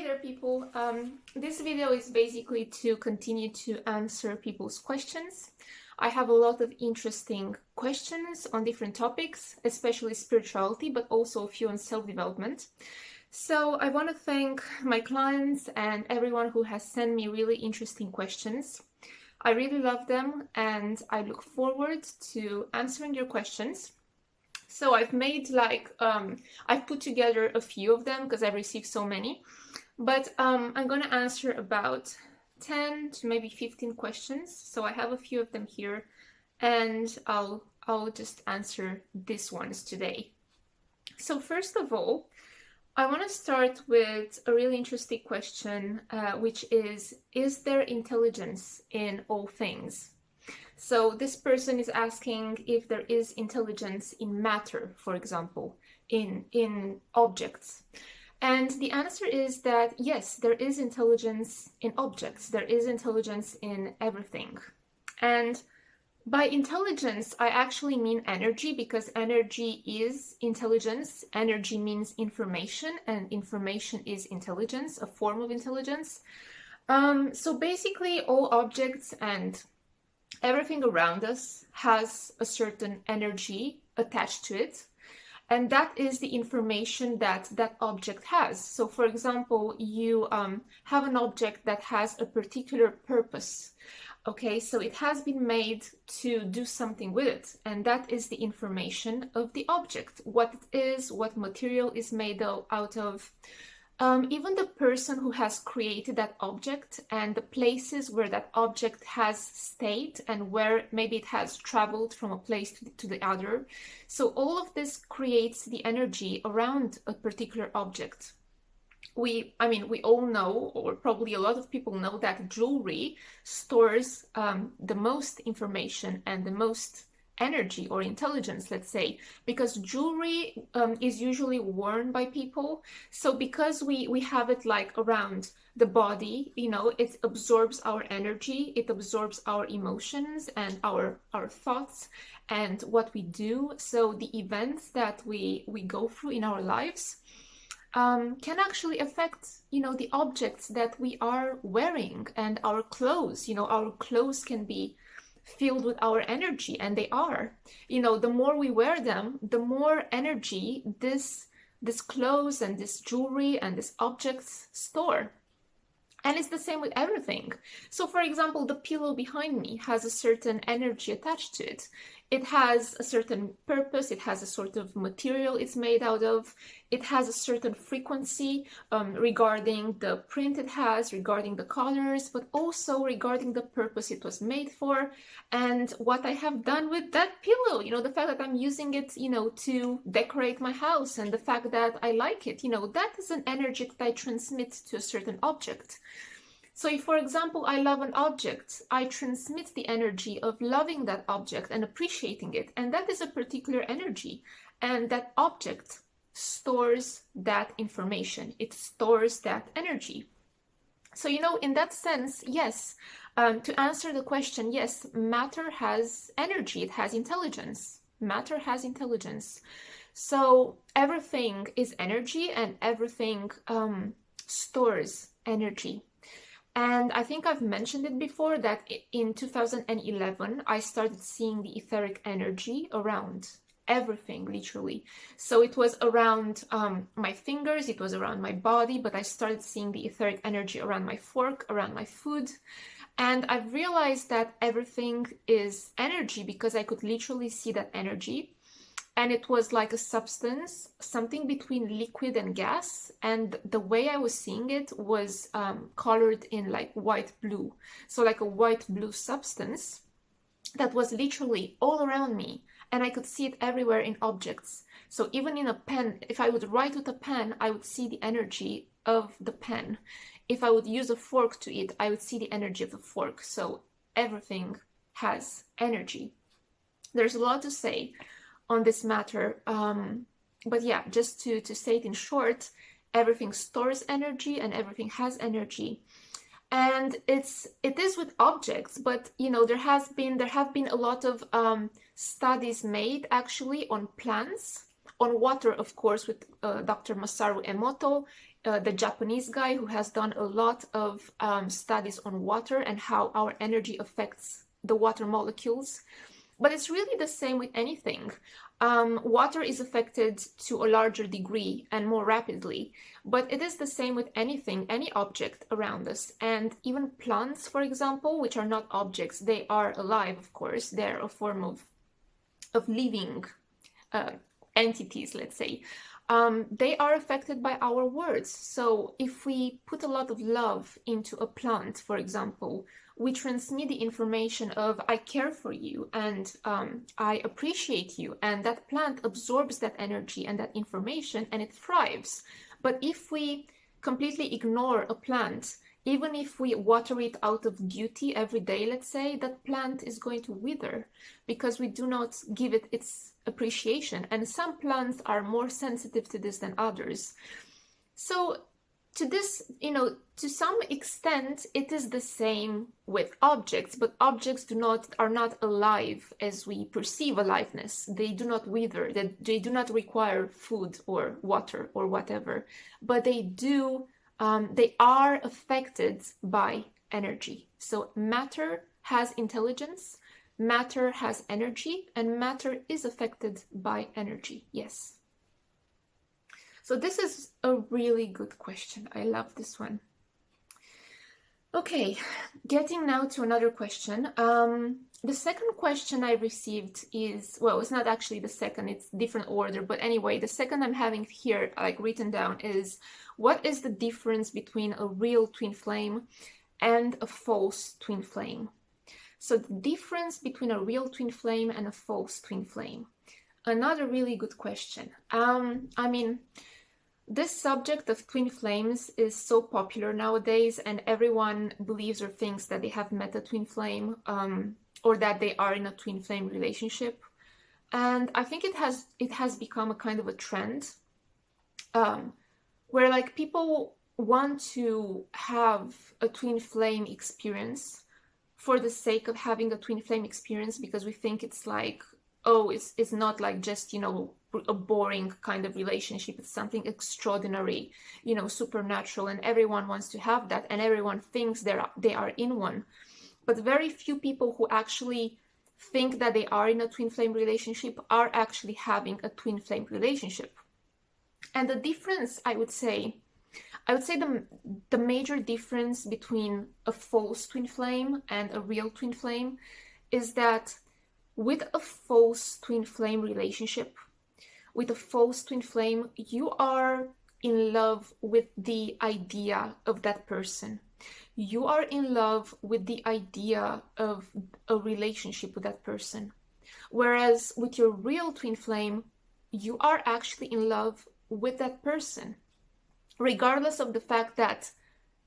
Hey there, people. This video is basically to continue to answer people's questions. I have a lot of interesting questions on different topics, especially spirituality, but also a few on self-development. So I want to thank my clients and everyone who has sent me really interesting questions. I really love them and I look forward to answering your questions. So I've made I've put together a few of them because I've received so many. But I'm going to answer about 10 to maybe 15 questions. So I have a few of them here and I'll just answer these ones today. So first of all, I want to start with a really interesting question, which is there intelligence in all things? So this person is asking if there is intelligence in matter, for example, in objects. And the answer is that yes, there is intelligence in objects. There is intelligence in everything. And by intelligence, I actually mean energy, because energy is intelligence. Energy means information, and information is intelligence, a form of intelligence. So basically, all objects and everything around us has a certain energy attached to it. And that is the information that that object has. So for example, you have an object that has a particular purpose. Okay, so it has been made to do something with it. And that is the information of the object. What it is, what material is made out of. Even the person who has created that object and the places where that object has stayed and where maybe it has traveled from a place to the other. So all of this creates the energy around a particular object. We all know, or probably a lot of people know, that jewelry stores the most information and the most energy or intelligence, let's say, because jewelry is usually worn by people. So because we have it like around the body, you know, it absorbs our energy, it absorbs our emotions and our thoughts and what we do. So the events that we go through in our lives can actually affect, you know, the objects that we are wearing and our clothes. You know, our clothes can be filled with our energy, and they are. You know, the more we wear them, the more energy this clothes and this jewelry and these objects store. And it's the same with everything. So for example, the pillow behind me has a certain energy attached to it. It has a certain purpose, it has a sort of material it's made out of, it has a certain frequency regarding the print it has, regarding the colors, but also regarding the purpose it was made for and what I have done with that pillow. You know, the fact that I'm using it, you know, to decorate my house, and the fact that I like it, you know, that is an energy that I transmit to a certain object. So if, for example, I love an object, I transmit the energy of loving that object and appreciating it. And that is a particular energy. And that object stores that information. It stores that energy. So, you know, in that sense, yes, to answer the question, yes, matter has energy. It has intelligence. Matter has intelligence. So everything is energy, and everything stores energy. And I think I've mentioned it before that in 2011, I started seeing the etheric energy around everything, literally. So it was around my fingers, it was around my body, but I started seeing the etheric energy around my fork, around my food. And I realized that everything is energy, because I could literally see that energy. And it was like a substance, something between liquid and gas. And the way I was seeing it was colored in like white-blue. So like a white-blue substance that was literally all around me. And I could see it everywhere in objects. So even in a pen, if I would write with a pen, I would see the energy of the pen. If I would use a fork to eat, I would see the energy of the fork. So everything has energy. There's a lot to say on this matter, but yeah, just to say it in short, everything stores energy and everything has energy. And it is with objects, but you know, there have been a lot of studies made actually on plants, on water, of course, with Dr. Masaru Emoto, the Japanese guy who has done a lot of studies on water and how our energy affects the water molecules. But it's really the same with anything. Water is affected to a larger degree and more rapidly, but it is the same with anything, any object around us. And even plants, for example, which are not objects, they are alive, of course. They're a form of living entities, let's say. They are affected by our words. So if we put a lot of love into a plant, for example, we transmit the information of I care for you and I appreciate you, and that plant absorbs that energy and that information and it thrives. But if we completely ignore a plant, even if we water it out of duty every day, let's say, that plant is going to wither because we do not give it its appreciation. And some plants are more sensitive to this than others. So to this, to some extent, it is the same with objects, but objects are not alive as we perceive aliveness. They do not wither, they do not require food or water or whatever, but they are affected by energy. So matter has intelligence, matter has energy, and matter is affected by energy, yes. So this is a really good question. I love this one. Okay, getting now to another question. The second question I received is, well, it's not actually the second, it's different order. But anyway, the second I'm having here, like written down, is what is the difference between a real twin flame and a false twin flame? So the difference between a real twin flame and a false twin flame. Another really good question. I mean, this subject of twin flames is so popular nowadays, and everyone believes or thinks that they have met a twin flame, or that they are in a twin flame relationship. And I think it has become a kind of a trend, where like people want to have a twin flame experience for the sake of having a twin flame experience, because we think it's like, oh, it's not like just, a boring kind of relationship. It's something extraordinary, supernatural, and everyone wants to have that, and everyone thinks they are in one. But very few people who actually think that they are in a twin flame relationship are actually having a twin flame relationship. And the difference, I would say the major difference between a false twin flame and a real twin flame is that with a false twin flame relationship, with a false twin flame, you are in love with the idea of that person. You are in love with the idea of a relationship with that person. Whereas with your real twin flame, you are actually in love with that person, regardless of the fact that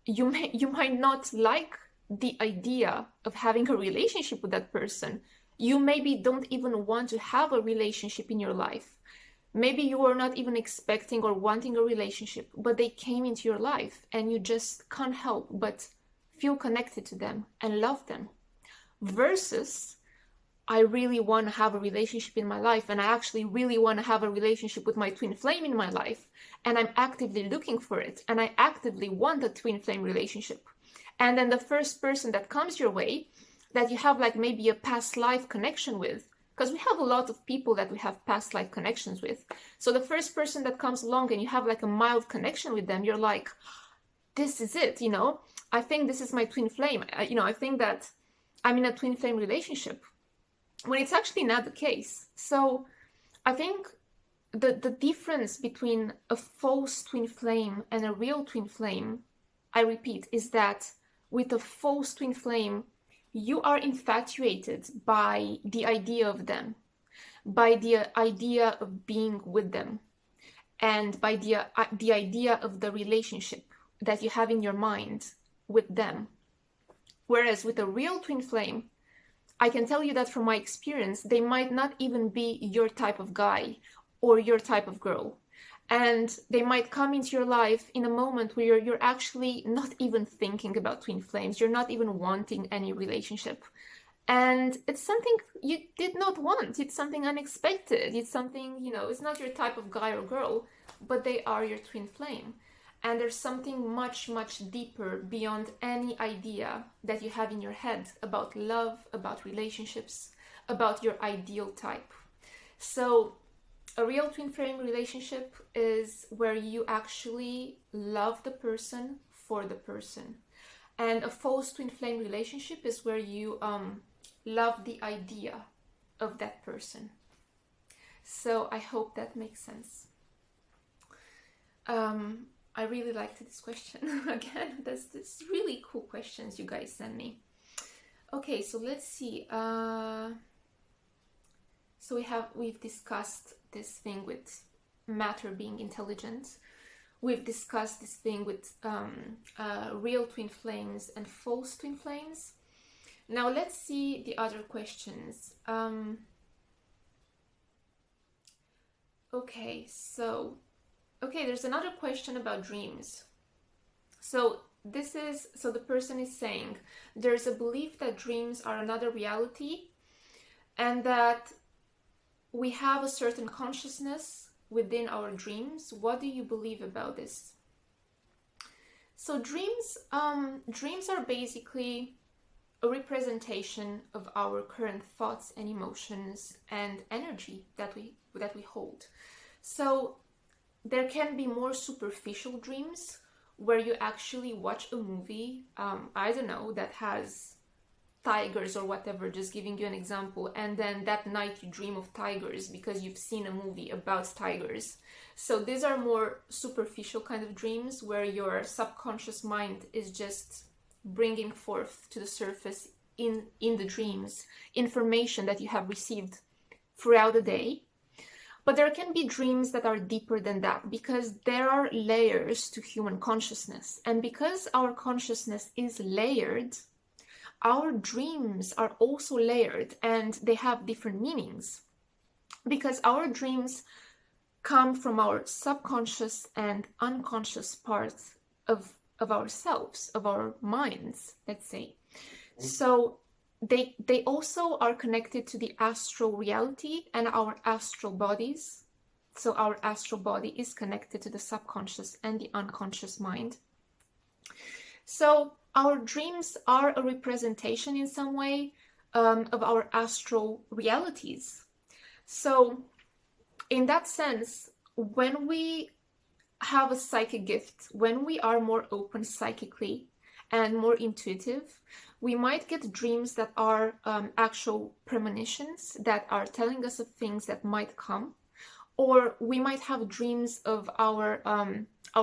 you might not like the idea of having a relationship with that person. You maybe don't even want to have a relationship in your life. Maybe you are not even expecting or wanting a relationship, but they came into your life and you just can't help but feel connected to them and love them. Versus, I really want to have a relationship in my life, and I actually really want to have a relationship with my twin flame in my life, and I'm actively looking for it, and I actively want a twin flame relationship. And then the first person that comes your way, that you have like maybe a past life connection with, because we have a lot of people that we have past life connections with. So the first person that comes along and you have like a mild connection with them, you're like, this is it, I think this is my twin flame. I think that I'm in a twin flame relationship, when it's actually not the case. So I think the difference between a false twin flame and a real twin flame, I repeat, is that with a false twin flame, you are infatuated by the idea of them, by the idea of being with them, and by the idea of the relationship that you have in your mind with them. Whereas with a real twin flame, I can tell you that from my experience, they might not even be your type of guy or your type of girl. And they might come into your life in a moment where you're actually not even thinking about twin flames. You're not even wanting any relationship. And it's something you did not want. It's something unexpected. It's something, it's not your type of guy or girl, but they are your twin flame. and there's something much, much deeper beyond any idea that you have in your head about love, about relationships, about your ideal type. So a real twin flame relationship is where you actually love the person for the person. And a false twin flame relationship is where you love the idea of that person. So I hope that makes sense. I really liked this question. Again, that's this really cool questions you guys send me. Okay, so let's see. So we've discussed this thing with matter being intelligent. We've discussed this thing with real twin flames and false twin flames. Now let's see the other questions. Okay, there's another question about dreams. So the person is saying there's a belief that dreams are another reality and that we have a certain consciousness within our dreams. What do you believe about this? So dreams are basically a representation of our current thoughts and emotions and energy that we hold. So there can be more superficial dreams where you actually watch a movie, I don't know, that has tigers or whatever, just giving you an example, and then that night you dream of tigers because you've seen a movie about tigers. So these are more superficial kind of dreams where your subconscious mind is just bringing forth to the surface in the dreams information that you have received throughout the day. But there can be dreams that are deeper than that, because there are layers to human consciousness. And because our consciousness is layered, our dreams are also layered, and they have different meanings. Because our dreams come from our subconscious and unconscious parts of ourselves, of our minds, let's say. So they also are connected to the astral reality and our astral bodies. So our astral body is connected to the subconscious and the unconscious mind. So our dreams are a representation in some way of our astral realities. So in that sense, when we have a psychic gift, when we are more open psychically and more intuitive, we might get dreams that are actual premonitions that are telling us of things that might come, or we might have dreams of our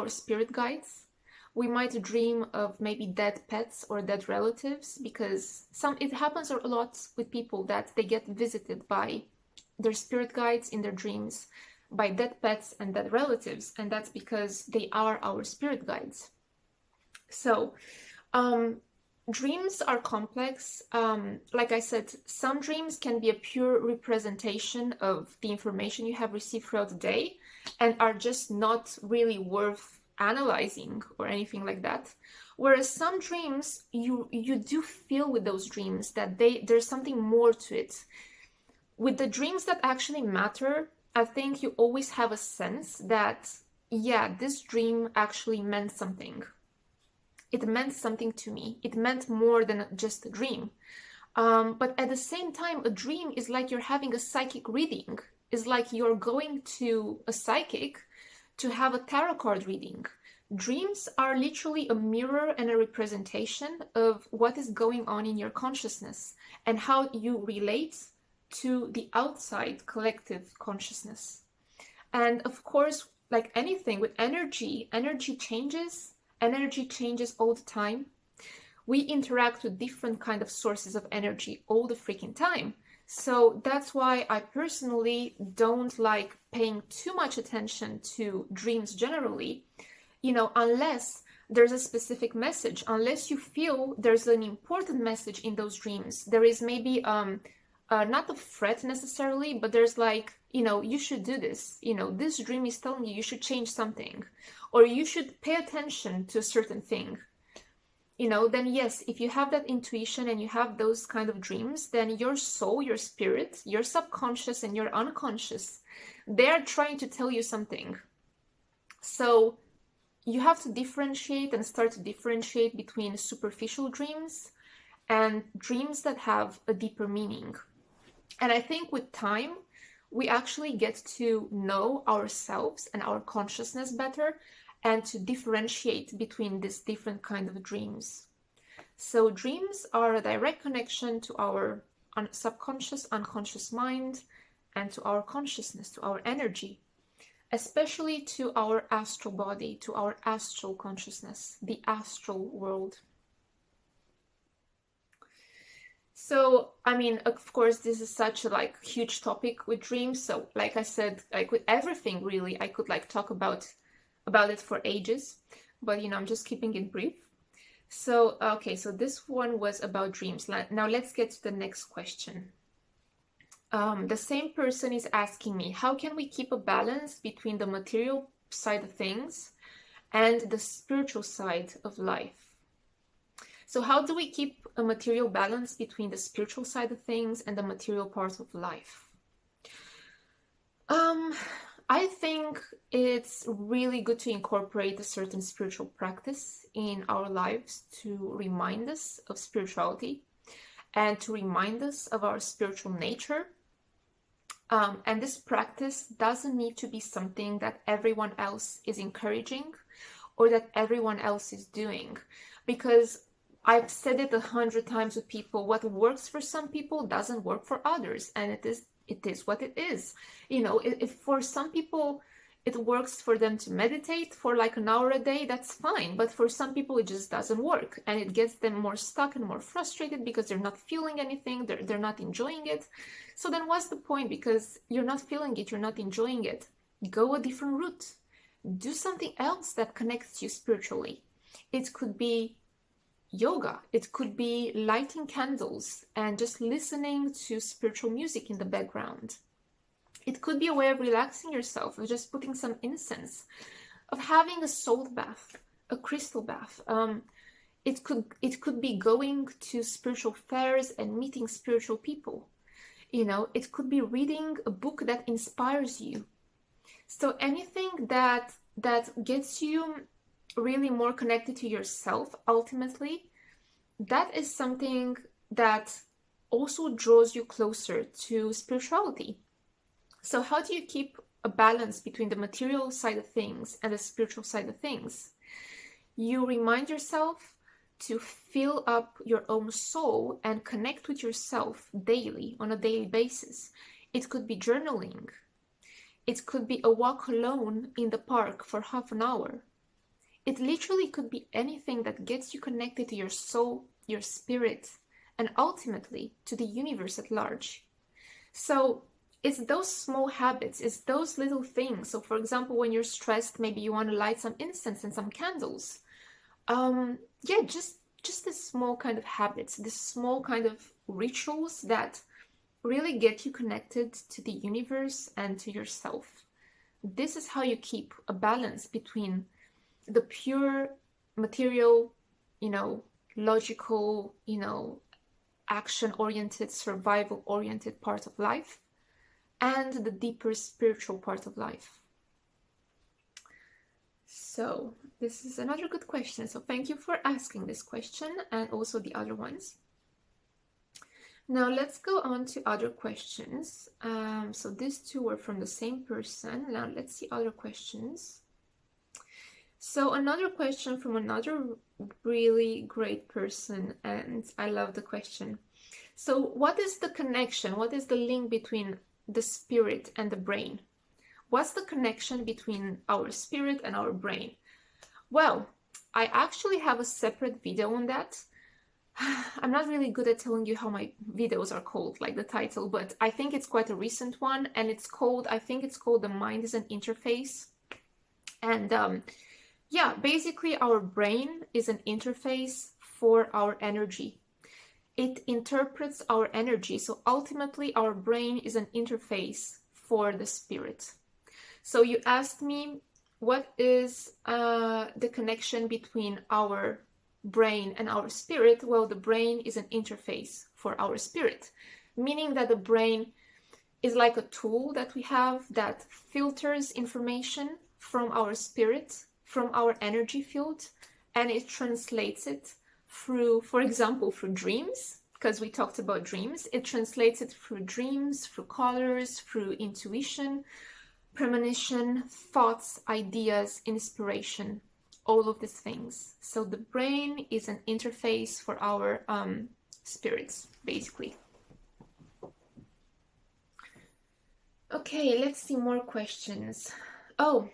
spirit guides. We might dream of maybe dead pets or dead relatives, because it happens a lot with people that they get visited by their spirit guides in their dreams, by dead pets and dead relatives, and that's because they are our spirit guides. So dreams are complex. Like I said, some dreams can be a pure representation of the information you have received throughout the day and are just not really worth analyzing or anything like that. Whereas some dreams, you do feel with those dreams that there's something more to it. With the dreams that actually matter, I think you always have a sense that, yeah, this dream actually meant something. It meant something to me. It meant more than just a dream. But at the same time, a dream is like you're having a psychic reading. It's like you're going to a psychic to have a tarot card reading. Dreams are literally a mirror and a representation of what is going on in your consciousness and how you relate to the outside collective consciousness. And of course, like anything with energy changes. Energy changes all the time. We interact with different kind of sources of energy all the freaking time. So that's why I personally don't like paying too much attention to dreams generally, unless there's a specific message, unless you feel there's an important message in those dreams. There is maybe not a threat necessarily, but there's like, you should do this. This dream is telling you should change something, or you should pay attention to a certain thing. Then yes, if you have that intuition and you have those kind of dreams, then your soul, your spirit, your subconscious and your unconscious, they're trying to tell you something. So you have to differentiate and start to differentiate between superficial dreams and dreams that have a deeper meaning. And I think with time, we actually get to know ourselves and our consciousness better and to differentiate between these different kind of dreams. So dreams are a direct connection to our subconscious, unconscious mind and to our consciousness, to our energy, especially to our astral body, to our astral consciousness, the astral world. So, I mean, of course, this is such a huge topic with dreams. So, like I said, with everything really, I could talk about it for ages. But I'm just keeping it brief. So, okay, so this one was about dreams. Now let's get to the next question. The same person is asking me, how can we keep a balance between the material side of things and the spiritual side of life? So how do we keep a material balance between the spiritual side of things and the material part of life? I think it's really good to incorporate a certain spiritual practice in our lives to remind us of spirituality and to remind us of our spiritual nature. And this practice doesn't need to be something that everyone else is encouraging or that everyone else is doing, because I've said it 100 times with people, what works for some people doesn't work for others, and it is what it is. If for some people it works for them to meditate for an hour a day, that's fine. But for some people it just doesn't work, and it gets them more stuck and more frustrated because they're not feeling anything, they're not enjoying it. So then what's the point? Because you're not feeling it, you're not enjoying it. Go a different route. Do something else that connects you spiritually. It could be yoga. It could be lighting candles and just listening to spiritual music in the background. It could be a way of relaxing yourself, of just putting some incense, of having a salt bath, a crystal bath. It could be going to spiritual fairs and meeting spiritual people. It could be reading a book that inspires you. So anything that gets you really more connected to yourself, ultimately, that is something that also draws you closer to spirituality. So how do you keep a balance between the material side of things and the spiritual side of things? You remind yourself to fill up your own soul and connect with yourself daily, on a daily basis. It could be journaling. It could be a walk alone in the park for half an hour. It literally could be anything that gets you connected to your soul, your spirit, and ultimately to the universe at large. So it's those small habits, it's those little things. So for example, when you're stressed, maybe you want to light some incense and some candles. Just this small kind of habits, this small kind of rituals that really get you connected to the universe and to yourself. This is how you keep a balance between the pure material, logical, action-oriented, survival-oriented part of life, and the deeper spiritual part of life. So this is another good question. So thank you for asking this question and also the other ones. Now let's go on to other questions. So these two were from the same person. Now let's see other questions. So another question from another really great person, and I love the question. So what is the connection? What is the link between the spirit and the brain? What's the connection between our spirit and our brain? Well, I actually have a separate video on that. I'm not really good at telling you how my videos are called, like the title, but I think it's quite a recent one, and I think it's called The Mind is an Interface. And yeah, basically our brain is an interface for our energy. It interprets our energy. So ultimately our brain is an interface for the spirit. So you asked me, what is the connection between our brain and our spirit? Well, the brain is an interface for our spirit, meaning that the brain is like a tool that we have that filters information from our spirit, from our energy field, and it translates it through, for example, through dreams, because we talked about dreams. It translates it through dreams, through colors, through intuition, premonition, thoughts, ideas, inspiration, all of these things. So the brain is an interface for our spirits, basically. Okay, let's see more questions. Oh,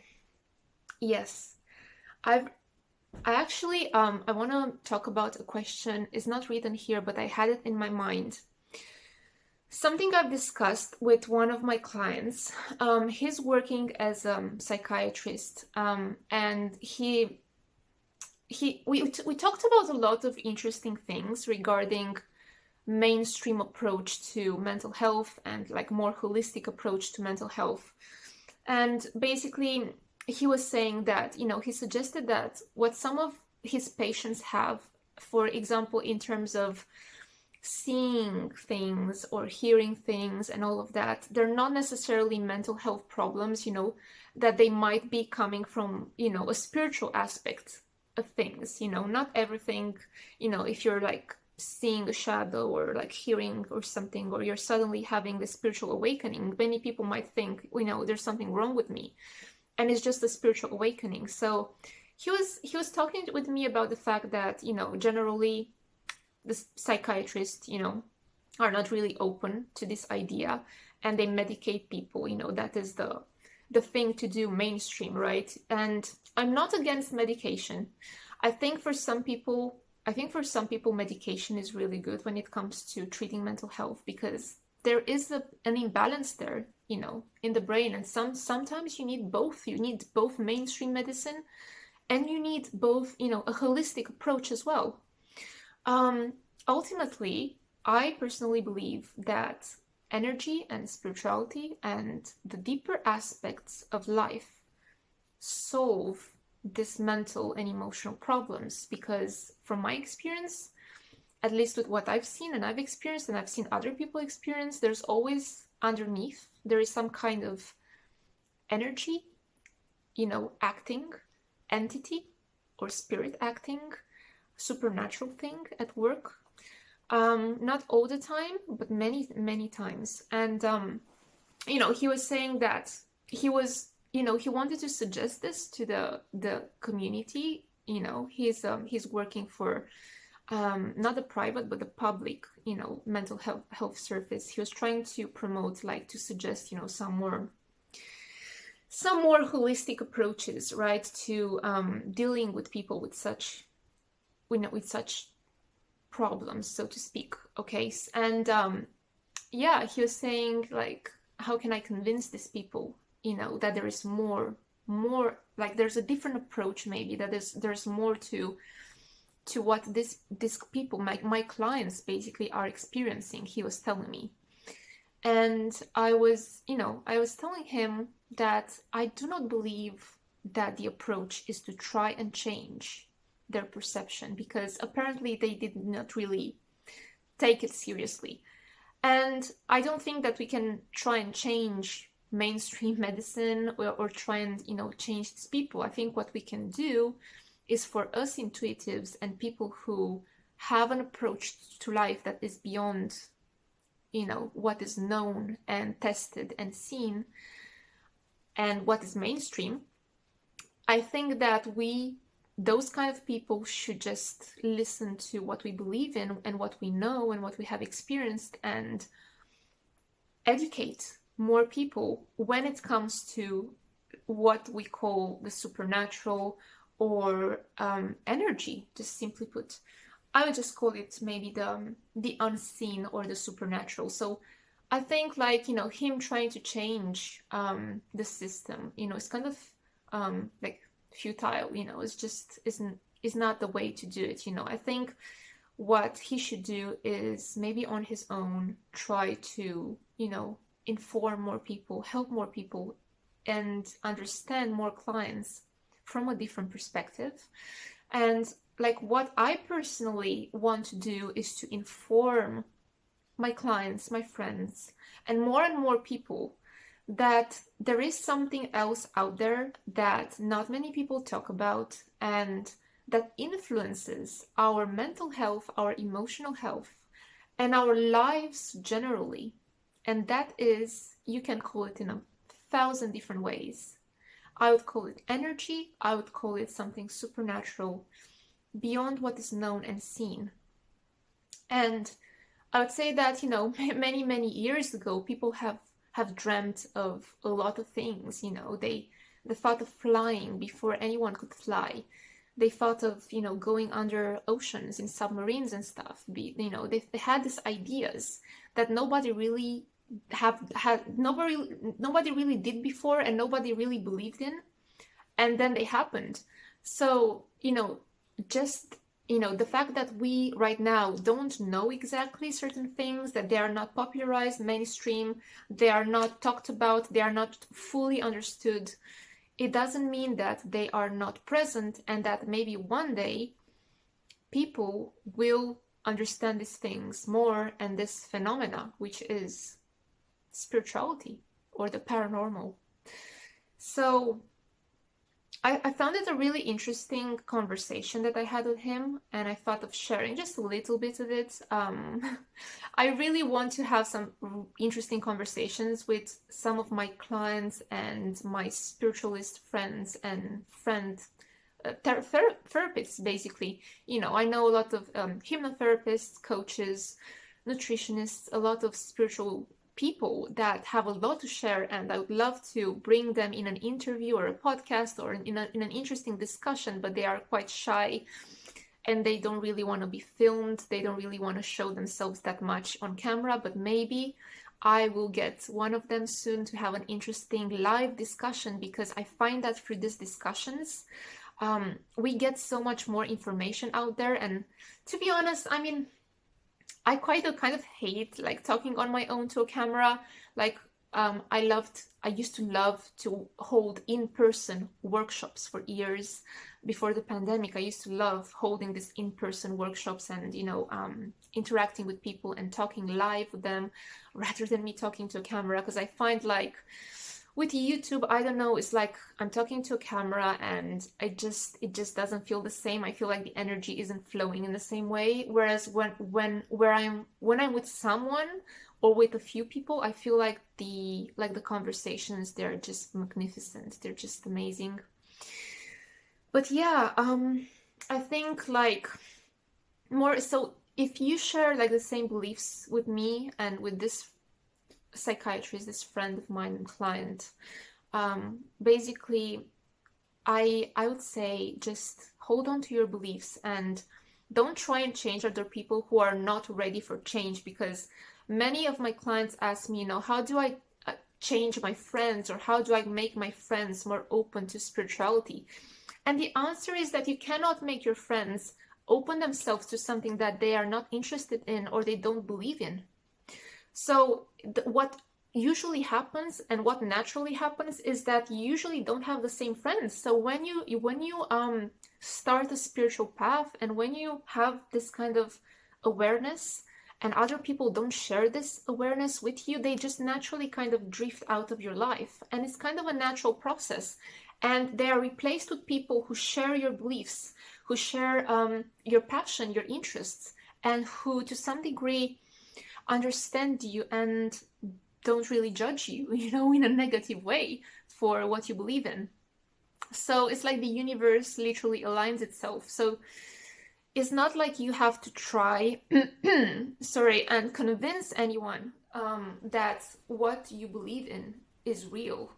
yes. I actually I want to talk about a question. It's not written here, but I had it in my mind. Something I've discussed with one of my clients. He's working as a psychiatrist, and we talked about a lot of interesting things regarding mainstream approach to mental health and like more holistic approach to mental health. And basically he was saying that, you know, he suggested that what some of his patients have, for example, in terms of seeing things or hearing things and all of that, they're not necessarily mental health problems, you know, that they might be coming from, you know, a spiritual aspect of things, you know, not everything, you know, if you're like seeing a shadow or like hearing or something, or you're suddenly having the spiritual awakening, many people might think, you know, there's something wrong with me, and it's just a spiritual awakening. So he was talking with me about the fact that, you know, generally the psychiatrists, you know, are not really open to this idea, and they medicate people, you know, that is the thing to do mainstream, right? And I'm not against medication. I think for some people medication is really good when it comes to treating mental health, because there is an imbalance there, you know, in the brain, and sometimes you need both. You need both mainstream medicine, and you need both, you know, a holistic approach as well. Ultimately, I personally believe that energy and spirituality and the deeper aspects of life solve these mental and emotional problems, because from my experience, at least with what I've seen and I've experienced and I've seen other people experience, there's always underneath, there is some kind of energy, you know, acting, entity or spirit acting, supernatural thing at work. Not all the time, but many times. And you know, he was saying that he wanted to suggest this to the community. You know, he's working for not the private but the public, you know, mental health service. He was trying to promote, like, to suggest, you know, some more holistic approaches, right, to dealing with people with such, you know, with such problems, so to speak. Okay, and yeah, he was saying, like, how can I convince these people, you know, that there is more, like, there's a different approach, maybe that there's more to what these people, my clients basically are experiencing, he was telling me. And I was telling him that I do not believe that the approach is to try and change their perception, because apparently they did not really take it seriously. And I don't think that we can try and change mainstream medicine or try and, you know, change these people. I think what we can do is, for us intuitives and people who have an approach to life that is beyond, you know, what is known and tested and seen and what is mainstream, I think that those kind of people should just listen to what we believe in and what we know and what we have experienced, and educate more people when it comes to what we call the supernatural or energy, just simply put. I would just call it maybe the unseen or the supernatural. So I think, like, you know, him trying to change the system, you know, it's kind of like futile, you know, is not the way to do it, you know. I think what he should do is maybe on his own try to, you know, inform more people, help more people, and understand more clients from a different perspective. And like, what I personally want to do is to inform my clients, my friends, and more people that there is something else out there that not many people talk about, and that influences our mental health, our emotional health, and our lives generally. And that is, you can call it in 1,000 different ways. I would call it energy, I would call it something supernatural, beyond what is known and seen. And I would say that, many, many years ago, people have dreamt of a lot of things. They thought of flying before anyone could fly. They thought of, going under oceans in submarines and stuff. They had these ideas that nobody really nobody really did before, and nobody really believed in, and then they happened. So, just the fact that we right now don't know exactly certain things, that they are not popularized mainstream, they are not talked about, they are not fully understood, it doesn't mean that they are not present, and that maybe one day people will understand these things more, and this phenomena, which is spirituality or the paranormal. So I found it a really interesting conversation that I had with him, and I thought of sharing just a little bit of it. I really want to have some interesting conversations with some of my clients and my spiritualist friends and therapists, basically. I know a lot of hypnotherapists, coaches, nutritionists, a lot of spiritual people that have a lot to share, and I would love to bring them in an interview or a podcast or in an interesting discussion, but they are quite shy and they don't really want to be filmed. They don't really want to show themselves that much on camera, but maybe I will get one of them soon to have an interesting live discussion, because I find that through these discussions, we get so much more information out there. And to be honest, I kind of hate like talking on my own to a camera. Like I used to love to hold in-person workshops for years before the pandemic. I used to love holding these in-person workshops and interacting with people and talking live with them rather than me talking to a camera, because I find like with YouTube, I don't know, it's like I'm talking to a camera and it just doesn't feel the same. I feel like the energy isn't flowing in the same way. Whereas when I'm with someone or with a few people, I feel like the conversations, they're just magnificent. They're just amazing. But yeah, I think like more so if you share like the same beliefs with me and with this psychiatrist, this friend of mine and client, basically I would say just hold on to your beliefs and don't try and change other people who are not ready for change, because many of my clients ask me, how do I change my friends, or how do I make my friends more open to spirituality? And the answer is that you cannot make your friends open themselves to something that they are not interested in or they don't believe in. So what usually happens and what naturally happens is that you usually don't have the same friends. So when you start a spiritual path, and when you have this kind of awareness and other people don't share this awareness with you, they just naturally kind of drift out of your life. And it's kind of a natural process. And they are replaced with people who share your beliefs, who share your passion, your interests, and who to some degree understand you and don't really judge you, in a negative way for what you believe in. So it's like the universe literally aligns itself. So it's not like you have to try, and convince anyone that what you believe in is real,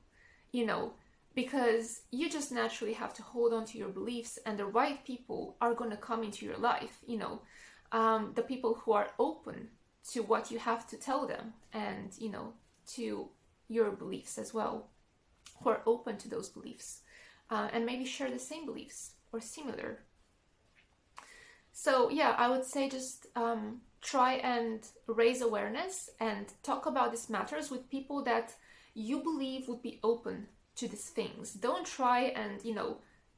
because you just naturally have to hold on to your beliefs, and the right people are going to come into your life, the people who are open to what you have to tell them, and to your beliefs as well, who are open to those beliefs, and maybe share the same beliefs or similar. So yeah, I would say just try and raise awareness and talk about these matters with people that you believe would be open to these things. Don't try and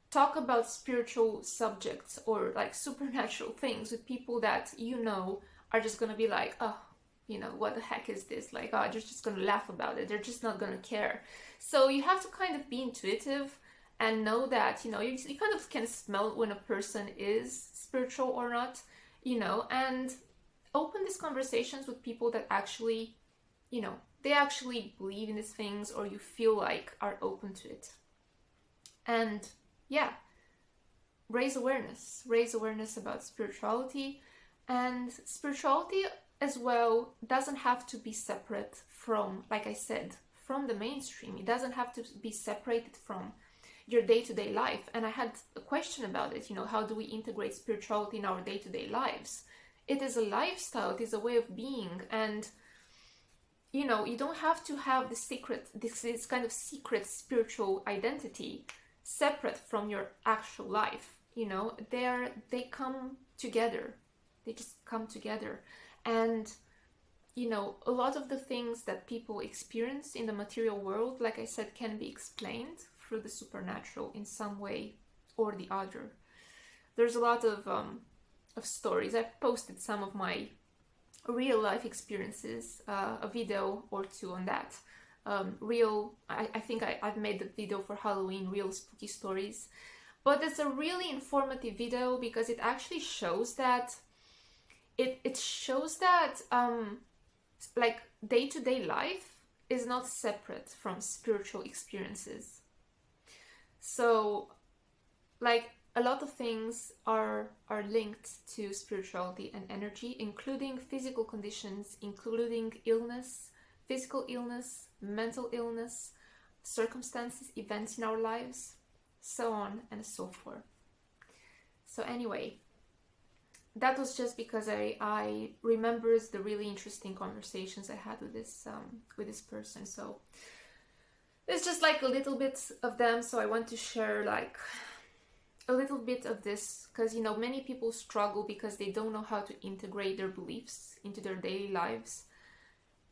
talk about spiritual subjects or like supernatural things with people that are just gonna be like, oh, you know, what the heck is this? Like, oh, they're just going to laugh about it. They're just not going to care. So you have to kind of be intuitive and know that, you know, you kind of can smell when a person is spiritual or not, you know, and open these conversations with people that actually, you know, they actually believe in these things, or you feel like are open to it. And yeah, raise awareness about spirituality. And spirituality as well doesn't have to be separate from, like I said, from the mainstream. It doesn't have to be separated from your day-to-day life. And I had a question about it, you know, how do we integrate spirituality in our day-to-day lives? It is a lifestyle, it is a way of being, and you know, you don't have to have this kind of secret spiritual identity separate from your actual life. You know, they come together. They just come together. And you know, a lot of the things that people experience in the material world, like I said, can be explained through the supernatural in some way or the other. There's a lot of stories. I've posted some of my real life experiences, a video or two on that. I think I've made the video for Halloween, real spooky stories. But it's a really informative video because it actually shows that it shows that like day-to-day life is not separate from spiritual experiences. So like a lot of things are linked to spirituality and energy, including physical conditions, including illness, physical illness, mental illness, circumstances, events in our lives, so on and so forth. So anyway, that was just because I remembered the really interesting conversations I had with this person. So it's just like a little bit of them. So I want to share like a little bit of this, because you know, many people struggle because they don't know how to integrate their beliefs into their daily lives,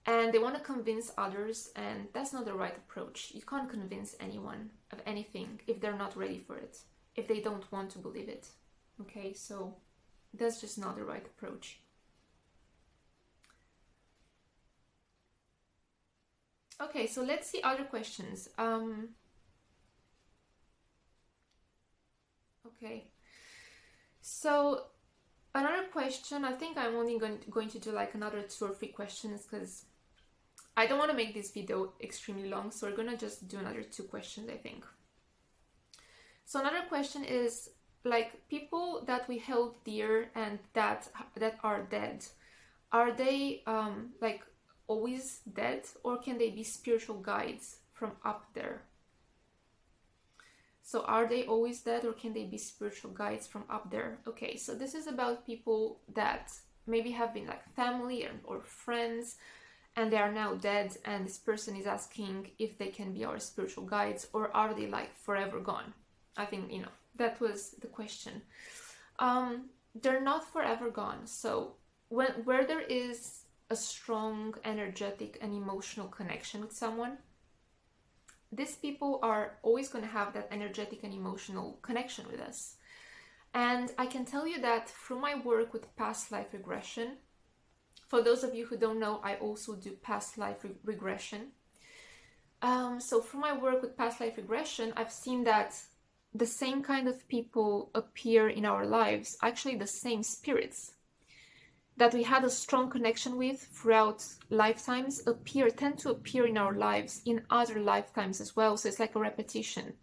and they want to convince others, and that's not the right approach. You can't convince anyone of anything if they're not ready for it, if they don't want to believe it. Okay, so that's just not the right approach. Okay, so let's see other questions. Okay, so another question, I think I'm only going to do like another 2 or 3 questions because I don't want to make this video extremely long, so we're going to just do another 2 questions, I think. So another question is, like, people that we held dear and that are dead, are they like always dead, or can they be spiritual guides from up there? So are they always dead, or can they be spiritual guides from up there? Okay, so this is about people that maybe have been like family or friends, and they are now dead, and this person is asking if they can be our spiritual guides, or are they like forever gone? I think, you know, that was the question. They're not forever gone. So where there is a strong energetic and emotional connection with someone, these people are always going to have that energetic and emotional connection with us. And I can tell you that through my work with past life regression, for those of you who don't know, I also do past life regression. So through my work with past life regression, I've seen that the same kind of people appear in our lives, actually the same spirits that we had a strong connection with throughout lifetimes tend to appear in our lives in other lifetimes as well. So it's like a repetition.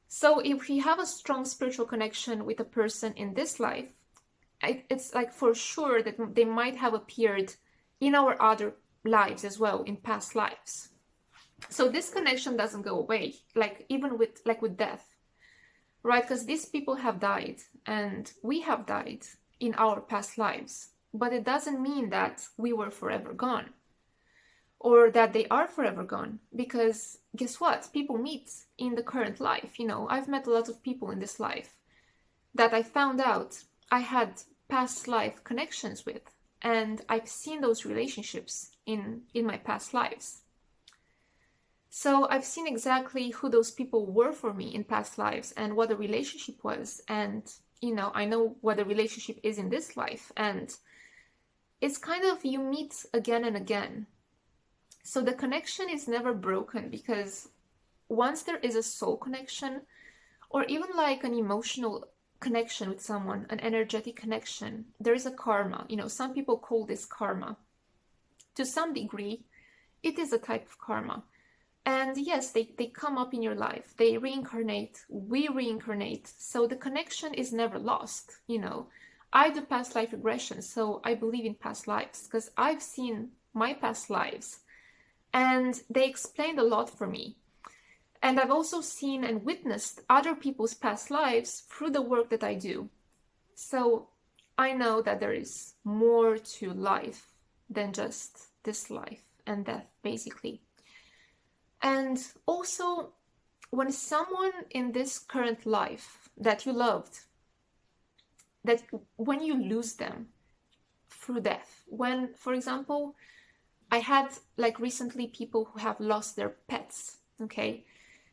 So if we have a strong spiritual connection with a person in this life, it's like for sure that they might have appeared in our other lives as well, in past lives. So this connection doesn't go away, like even with death, right? Because these people have died and we have died in our past lives, but it doesn't mean that we were forever gone or that they are forever gone, because guess what? People meet in the current life. You know, I've met a lot of people in this life that I found out I had past life connections with, and I've seen those relationships in my past lives. So I've seen exactly who those people were for me in past lives and what the relationship was. And, you know, I know what the relationship is in this life. And it's kind of you meet again and again. So the connection is never broken, because once there is a soul connection, or even like an emotional connection with someone, an energetic connection, there is a karma. Some people call this karma. To some degree, it is a type of karma. And yes, they come up in your life, they reincarnate, we reincarnate. So the connection is never lost. I do past life regression, so I believe in past lives because I've seen my past lives and they explained a lot for me. And I've also seen and witnessed other people's past lives through the work that I do. So I know that there is more to life than just this life and death, basically. And also, when someone in this current life that you loved, that when you lose them through death, when, for example, I had like recently people who have lost their pets, okay?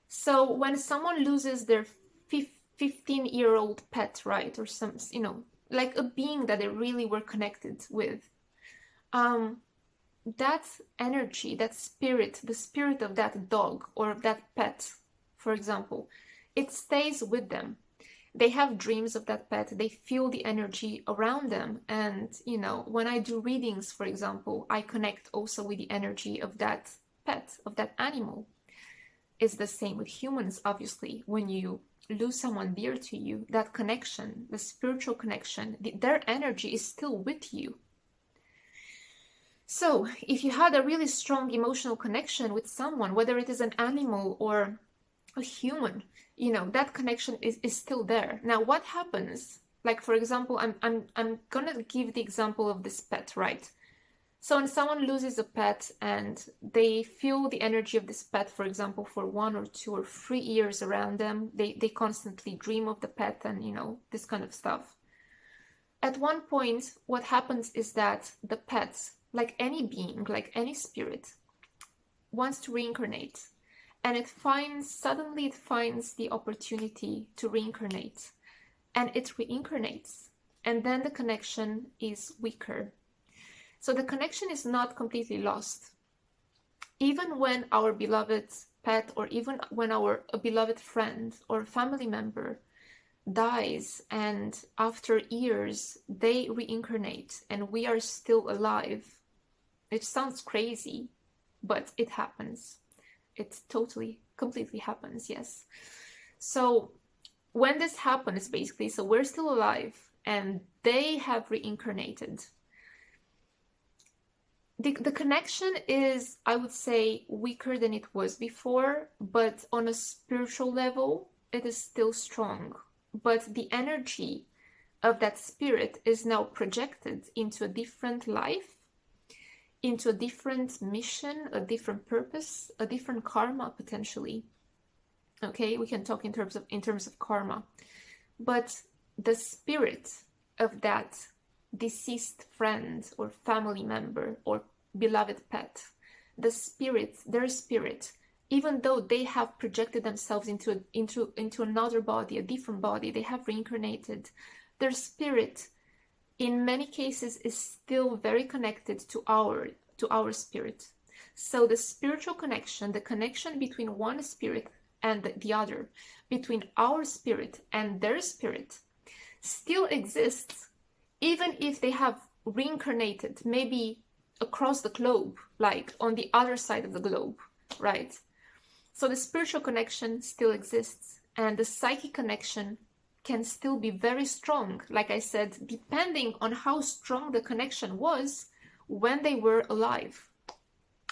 So when someone loses their 15-year-old pet, right, or some, like a being that they really were connected with, that energy, that spirit, the spirit of that dog or that pet, for example, it stays with them. They have dreams of that pet, they feel the energy around them. And, when I do readings, for example, I connect also with the energy of that pet, of that animal. It's the same with humans, obviously. When you lose someone dear to you, that connection, the spiritual connection, their energy is still with you. So if you had a really strong emotional connection with someone, whether it is an animal or a human, that connection is still there. Now, what happens? Like, for example, I'm gonna give the example of this pet, right? So when someone loses a pet and they feel the energy of this pet, for example, for 1 or 2 or 3 years around them, they constantly dream of the pet and, this kind of stuff. At one point, what happens is that the pet, like any being, like any spirit, wants to reincarnate. And suddenly it finds the opportunity to reincarnate. And it reincarnates. And then the connection is weaker. So the connection is not completely lost. Even when our beloved pet, or even when a beloved friend or family member dies, and after years they reincarnate and we are still alive. It sounds crazy, but it happens. It totally, completely happens, yes. So when this happens, basically, so we're still alive and they have reincarnated. The connection is, I would say, weaker than it was before, but on a spiritual level, it is still strong. But the energy of that spirit is now projected into a different life, into a different mission, a different purpose, a different karma, potentially. Okay, we can talk in terms of karma. But the spirit of that deceased friend or family member or beloved pet, their spirit, even though they have projected themselves into another body, a different body, they have reincarnated, their spirit in many cases is still very connected to our spirit. So the spiritual connection, the connection between one spirit and the other, between our spirit and their spirit, still exists, even if they have reincarnated, maybe across the globe, like on the other side of the globe, right? So the spiritual connection still exists, and the psychic connection can still be very strong, like I said, depending on how strong the connection was when they were alive.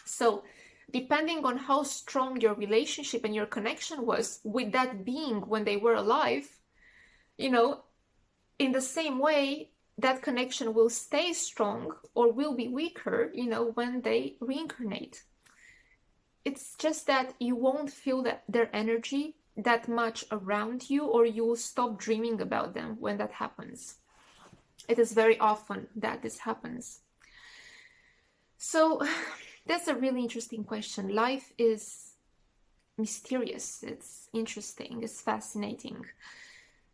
So depending on how strong your relationship and your connection was with that being when they were alive, in the same way, that connection will stay strong or will be weaker, when they reincarnate. It's just that you won't feel their energy that much around you, or you will stop dreaming about them when that happens. It is very often that this happens. So that's a really interesting question. Life is mysterious, it's interesting, it's fascinating.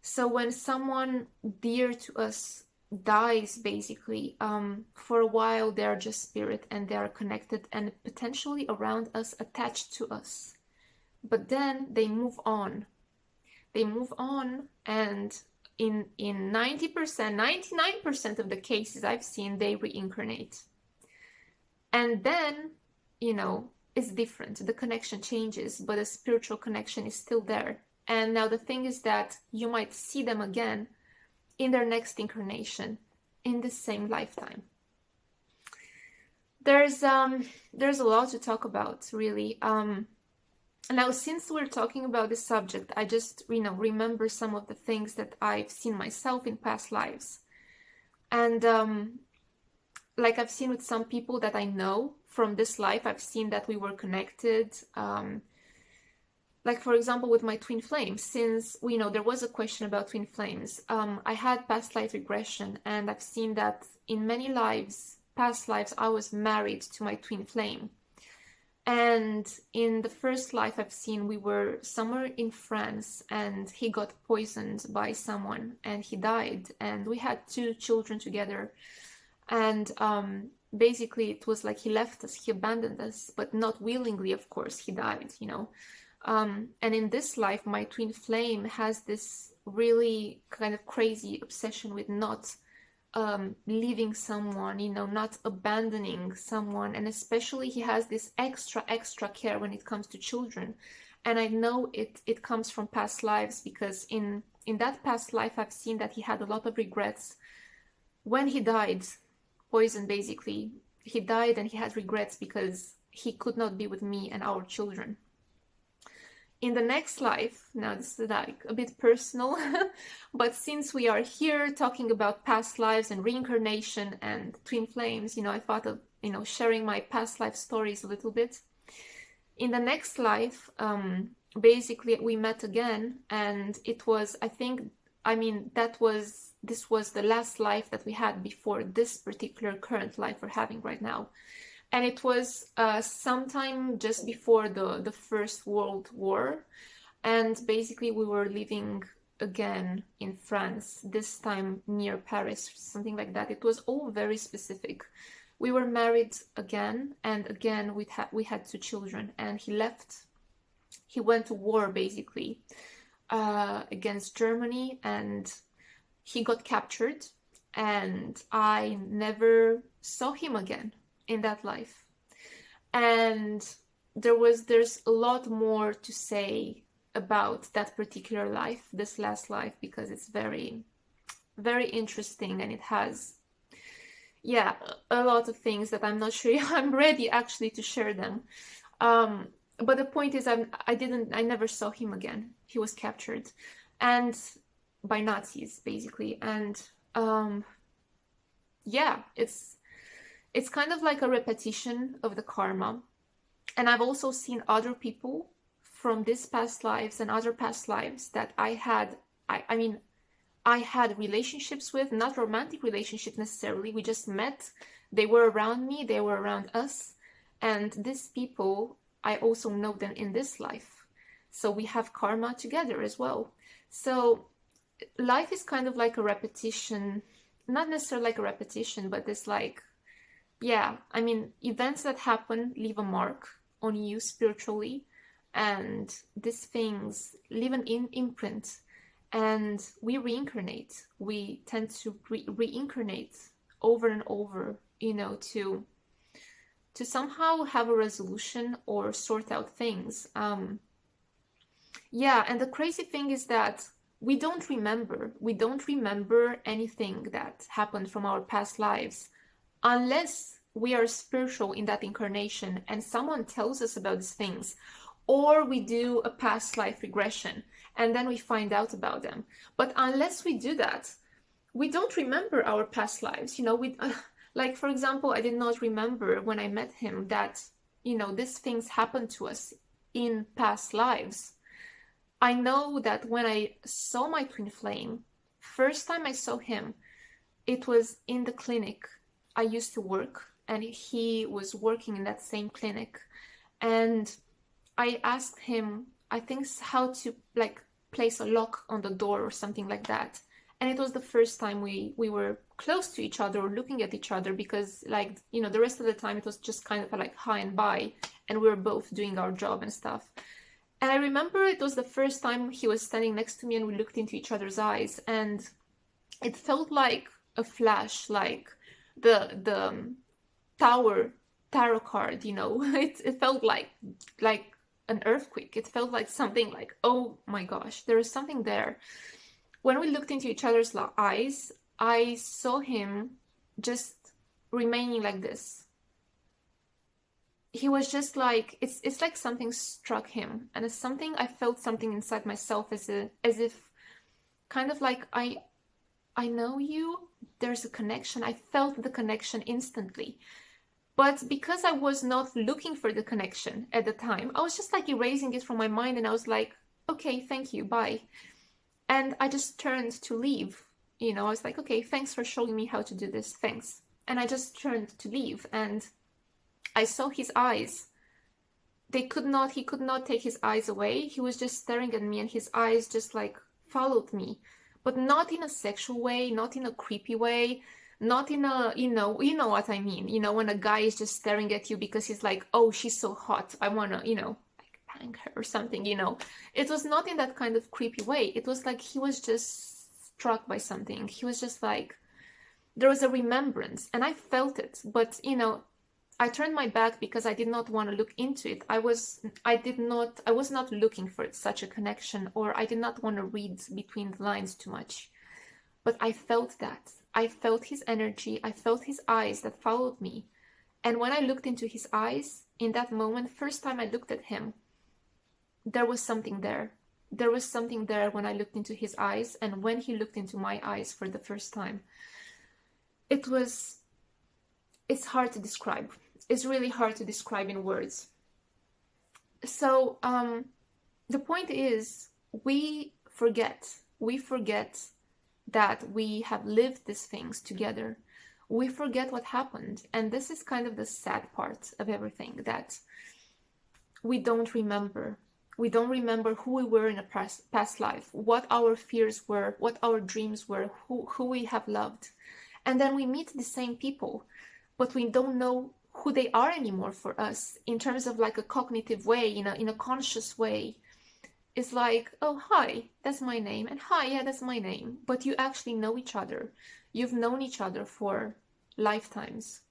So when someone dear to us dies, basically, for a while they are just spirit and they are connected and potentially around us, attached to us. But then they move on. They move on, and in 90%, 99% of the cases I've seen, they reincarnate. And then, it's different. The connection changes, but the spiritual connection is still there. And now the thing is that you might see them again in their next incarnation, in the same lifetime. There's a lot to talk about, really. Now, since we're talking about this subject, I just, remember some of the things that I've seen myself in past lives. And like I've seen with some people that I know from this life, I've seen that we were connected. Like, for example, with my twin flames, since, there was a question about twin flames, I had past life regression, and I've seen that in many past lives, I was married to my twin flame. And in the first life I've seen, we were somewhere in France, and he got poisoned by someone and he died, and we had 2 children together. And basically it was like he left us, he abandoned us, but not willingly, of course. He died, and in this life, my twin flame has this really kind of crazy obsession with not leaving someone, not abandoning someone. And especially he has this extra care when it comes to children. And I know it comes from past lives, because in that past life, I've seen that he had a lot of regrets. When he died, poison basically, he died and he had regrets because he could not be with me and our children. In the next life, now this is like a bit personal, but since we are here talking about past lives and reincarnation and twin flames, I thought of, sharing my past life stories a little bit. In the next life, basically we met again, and it was, this was the last life that we had before this particular current life we're having right now. And it was sometime just before the First World War. And basically we were living again in France, this time near Paris, something like that. It was all very specific. We were married again, and again we had 2 children, and he left. He went to war, basically, against Germany, and he got captured, and I never saw him again in that life. And there's a lot more to say about that particular life, this last life, because it's very, very interesting, and it has, a lot of things that I'm not sure I'm ready actually to share them. But the point is, I never saw him again. He was captured, and by Nazis, basically. And it's kind of like a repetition of the karma. And I've also seen other people from this past lives and other past lives that I had relationships with, not romantic relationships necessarily. We just met. They were around me, they were around us. And these people, I also know them in this life. So we have karma together as well. So life is kind of like a repetition, not necessarily like a repetition, but it's like, events that happen leave a mark on you spiritually, and these things leave an imprint, and we reincarnate. We tend to reincarnate over and over, to somehow have a resolution or sort out things. And the crazy thing is that we don't remember anything that happened from our past lives, unless we are spiritual in that incarnation and someone tells us about these things, or we do a past life regression and then we find out about them. But unless we do that, we don't remember our past lives. Like, for example, I did not remember when I met him that, these things happened to us in past lives. I know that when I saw my twin flame, first time I saw him, it was in the clinic I used to work, and he was working in that same clinic. And I asked him, I think, how to place a lock on the door or something like that. And it was the first time we were close to each other or looking at each other, because like, you know, the rest of the time it was just kind of like hi and bye, and we were both doing our job and stuff. And I remember it was the first time he was standing next to me and we looked into each other's eyes, and it felt like a flash, like the tower tarot card, you know. It felt like an earthquake. It felt like something like, oh my gosh, there is something there. When we looked into each other's eyes, I saw him just remaining like this. He was just like, it's like something struck him, and it's something, I felt something inside myself, as if kind of like, I know you, there's a connection. I felt the connection instantly. But because I was not looking for the connection at the time, I was just like erasing it from my mind, and I was like, okay, thank you, bye. And I just turned to leave. You know, I was like, okay, thanks for showing me how to do this, thanks. And I just turned to leave, and I saw his eyes. He could not take his eyes away. He was just staring at me, and his eyes just like followed me, but not in a sexual way, not in a creepy way, not in a, you know what I mean. You know, when a guy is just staring at you because he's like, oh, she's so hot, I wanna, you know, like bang her or something, you know. It was not in that kind of creepy way. It was like he was just struck by something. He was just like, there was a remembrance, and I felt it. But, you know, I turned my back because I did not want to look into it. I was not looking for such a connection, or I did not want to read between the lines too much. But I felt that. I felt his energy. I felt his eyes that followed me. And when I looked into his eyes, in that moment, first time I looked at him, there was something there. There was something there when I looked into his eyes, and when he looked into my eyes for the first time. It's hard to describe. It's really hard to describe in words. So the point is, we forget that we have lived these things together. We forget what happened. And this is kind of the sad part of everything, that we don't remember. We don't remember who we were in a past life, what our fears were, what our dreams were, who we have loved. And then we meet the same people, but we don't know who they are anymore for us, in terms of like a cognitive way, in a conscious way. It's like, oh, hi, that's my name, and hi, yeah, that's my name. But you actually know each other. You've known each other for lifetimes.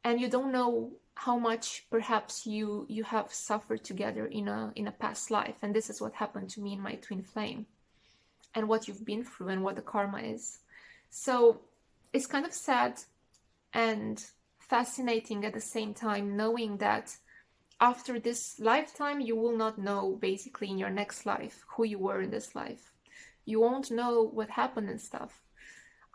And you don't know how much perhaps you have suffered together in a past life. And this is what happened to me in my twin flame, and what you've been through, and what the karma is. So it's kind of sad and fascinating at the same time, knowing that after this lifetime, you will not know, basically, in your next life, who you were in this life. You won't know what happened and stuff,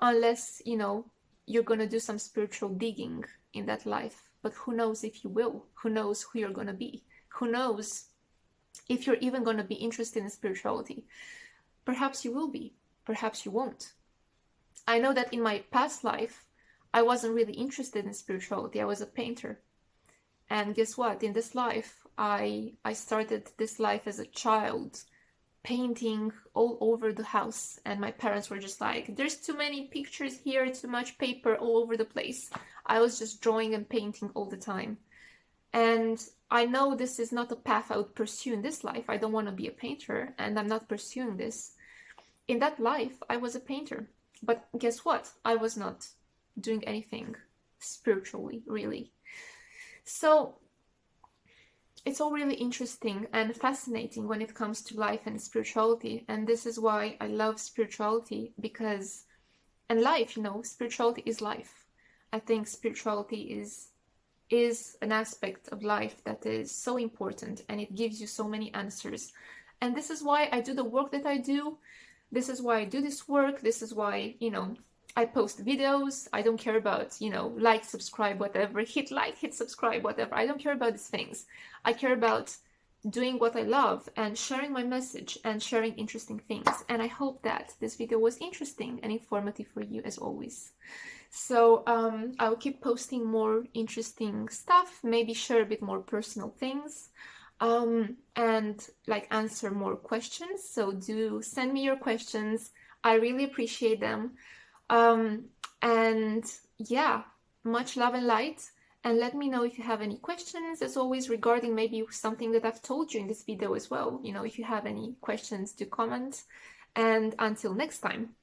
unless, you know, you're gonna do some spiritual digging in that life. But who knows if you will? Who knows who you're gonna be? Who knows if you're even gonna be interested in spirituality? Perhaps you will be, perhaps you won't. I know that in my past life, I wasn't really interested in spirituality. I was a painter. And guess what? In this life, I started this life as a child, painting all over the house. And my parents were just like, there's too many pictures here, too much paper all over the place. I was just drawing and painting all the time. And I know this is not a path I would pursue in this life. I don't want to be a painter, and I'm not pursuing this. In that life, I was a painter. But guess what? I was not doing anything spiritually, really. So it's all really interesting and fascinating when it comes to life and spirituality. And this is why I love spirituality, because, and life, you know, spirituality is life. I think spirituality is an aspect of life that is so important, and it gives you so many answers. And this is why I do the work that I do. This is why I do this work. This is why, you know, I post videos. I don't care about, you know, like, subscribe, whatever. Hit like, hit subscribe, whatever. I don't care about these things. I care about doing what I love and sharing my message and sharing interesting things. And I hope that this video was interesting and informative for you, as always. So I'll keep posting more interesting stuff, maybe share a bit more personal things. and like answer more questions. So do send me your questions. I really appreciate them. And yeah, much love and light. And let me know if you have any questions, as always, regarding maybe something that I've told you in this video as well. If you have any questions, do comment. And until next time.